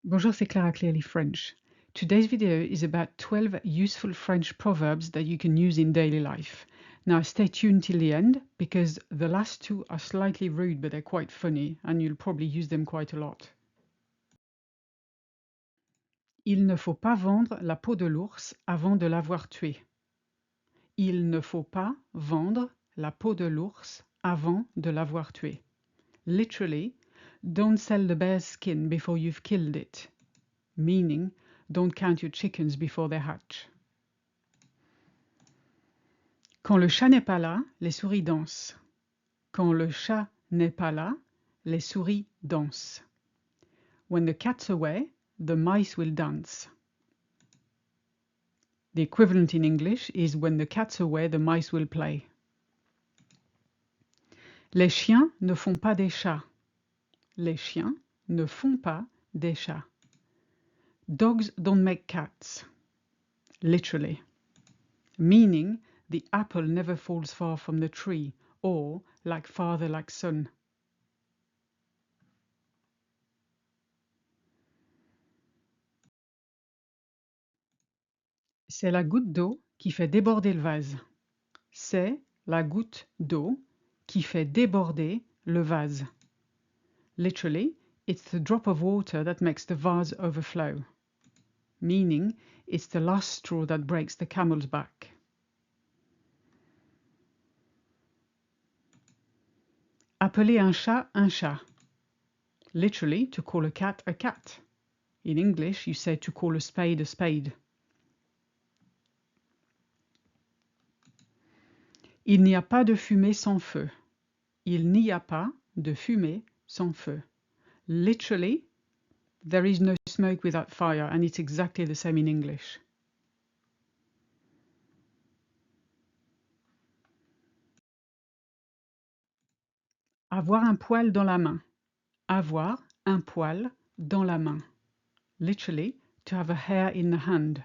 Bonjour, c'est Clara Clearly French. Today's video is about 12 useful French proverbs that you can use in daily life. Now stay tuned till the end because the last two are slightly rude but they're quite funny and you'll probably use them quite a lot. Il ne faut pas vendre la peau de l'ours avant de l'avoir tué. Il ne faut pas vendre la peau de l'ours avant de l'avoir tué. Literally, don't sell the bear's skin before you've killed it. Meaning, don't count your chickens before they hatch. Quand le chat n'est pas là, les souris dansent. Quand le chat n'est pas là, les souris dansent. When the cat's away, the mice will dance. The equivalent in English is when the cat's away, the mice will play. Les chiens ne font pas des chats. Les chiens ne font pas des chats. Dogs don't make cats. Literally. Meaning, the apple never falls far from the tree, or like father, like son. C'est la goutte d'eau qui fait déborder le vase. C'est la goutte d'eau qui fait déborder le vase. Literally, it's the drop of water that makes the vase overflow. Meaning, it's the last straw that breaks the camel's back. Appeler un chat. Literally, to call a cat a cat. In English, you say to call a spade a spade. Il n'y a pas de fumée sans feu. Il n'y a pas de fumée sans feu. Literally, there is no smoke without fire, and it's exactly the same in English. Avoir un poil dans la main. Avoir un poil dans la main. Literally, to have a hair in the hand.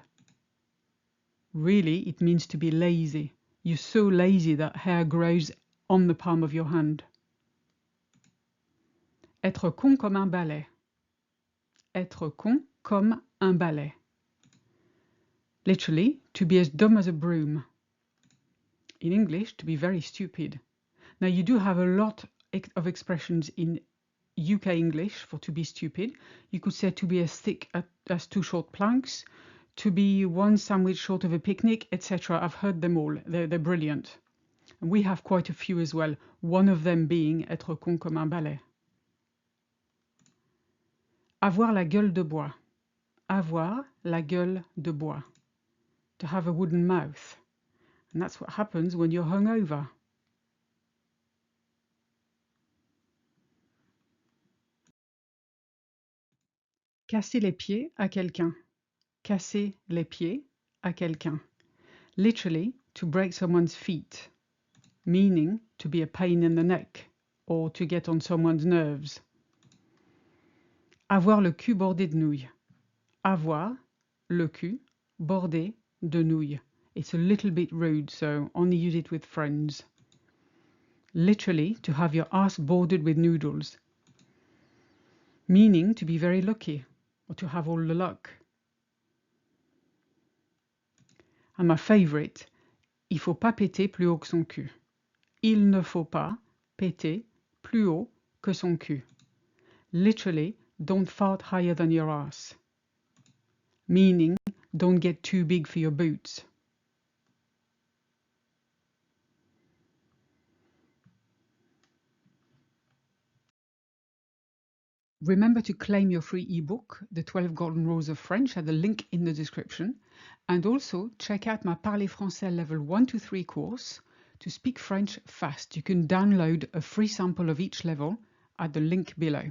Really, it means to be lazy. You're so lazy that hair grows on the palm of your hand. Être con comme un balai. Être con comme un balai. Literally, to be as dumb as a broom. In English, to be very stupid. Now, you do have a lot of expressions in UK English for to be stupid. You could say to be as thick as two short planks, to be one sandwich short of a picnic, etc. I've heard them all. They're brilliant. And we have quite a few as well, one of them being être con comme un balai. Avoir la gueule de bois. Avoir la gueule de bois. To have a wooden mouth. And that's what happens when you're hungover. Casser les pieds à quelqu'un. Casser les pieds à quelqu'un. Literally, to break someone's feet. Meaning to be a pain in the neck or to get on someone's nerves. Avoir le cul bordé de nouilles. Avoir le cul bordé de nouilles. It's a little bit rude, so only use it with friends. Literally, to have your ass bordered with noodles. Meaning to be very lucky or to have all the luck. And my favorite, il faut pas péter plus haut que son cul. Il ne faut pas péter plus haut que son cul. Literally, don't fart higher than your ass. Meaning, don't get too big for your boots. Remember to claim your free ebook, The 12 Golden Rules of French, at the link in the description. And also check out my Parler Français Level 1 to 3 course to speak French fast. You can download a free sample of each level at the link below.